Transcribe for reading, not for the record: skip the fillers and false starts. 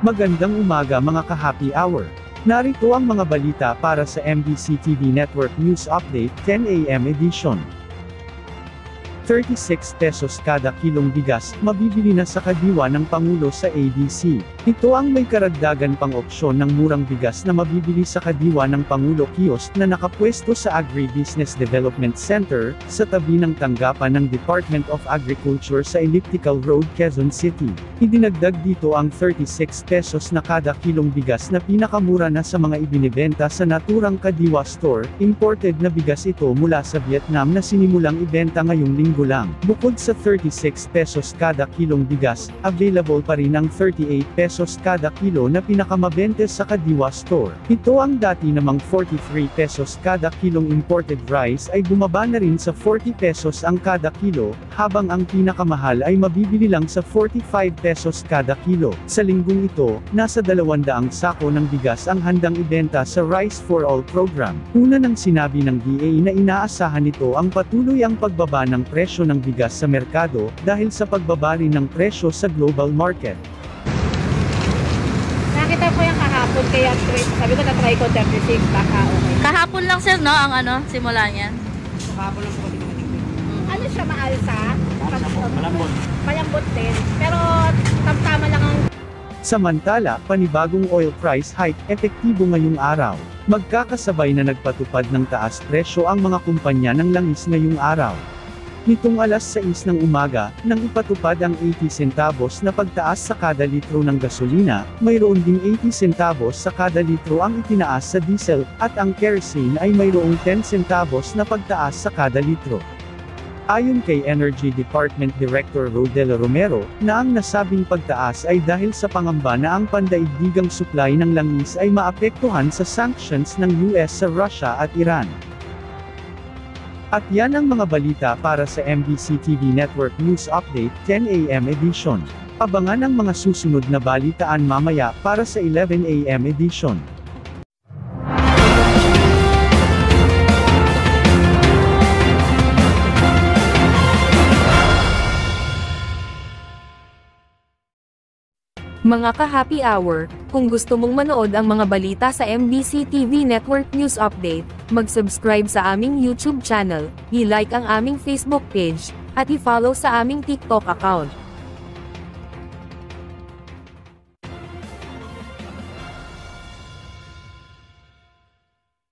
Magandang umaga mga ka-happy hour. Narito ang mga balita para sa MBC TV Network News Update 10 AM edition. 36 pesos kada kilong bigas, mabibili na sa kadiwa ng Pangulo sa ADC. Ito ang may karagdagan pang opsyon ng murang bigas na mabibili sa kadiwa ng Pangulo kiosk na nakapwesto sa Agribusiness Development Center, sa tabi ng tanggapan ng Department of Agriculture sa Elliptical Road, Quezon City. Idinagdag dito ang 36 pesos na kada kilong bigas na pinakamura na sa mga ibinibenta sa naturang kadiwa store. Imported na bigas ito mula sa Vietnam na sinimulang ibenta ngayong linggo lang. Bukod sa 36 pesos kada kilong bigas, available pa rin ang 38 pesos kada kilo na pinakamabenta sa kadiwa store. Ito ang dati namang 43 pesos kada kilong imported rice ay bumaba na rin sa 40 pesos ang kada kilo, habang ang pinakamahal ay mabibili lang sa 45 pesos kada kilo. Sa linggong ito, nasa 200 sako ng bigas ang handang ibenta sa Rice for All program. Una nang sinabi ng DA na inaasahan nito ang patuloy ang pagbaba ng presyo ng bigas sa merkado, dahil sa pagbaba rin ng presyo sa global market. Nakita ko yung kahapon, kaya sabi ko na-try ko 36, baka okay. Kahapon lang sir, no? Ang simula niya. Kahapon lang po kasi ano siya, maalsa? Malambot. Malambot din, pero tamtama lang ang... Samantala, panibagong oil price hike, epektibo ngayong araw. Magkakasabay na nagpatupad ng taas presyo ang mga kumpanya ng langis ngayong araw. Nitong alas 6 ng umaga, nang ipatupad ang 80 centavos na pagtaas sa kada litro ng gasolina, mayroon ding 80 centavos sa kada litro ang itinaas sa diesel, at ang kerosene ay mayroong 10 centavos na pagtaas sa kada litro. Ayon kay Energy Department Director Rodel Romero, na ang nasabing pagtaas ay dahil sa pangamba na ang pandaigdigang supply ng langis ay maapektuhan sa sanctions ng US sa Russia at Iran. At yan ang mga balita para sa MBC TV Network News Update 10 AM edition. Abangan ang mga susunod na balitaan mamaya para sa 11 AM edition. Mga ka-happy hour, kung gusto mong manood ang mga balita sa MBC TV Network News Update, mag-subscribe sa aming YouTube channel, i-like ang aming Facebook page, at i-follow sa aming TikTok account.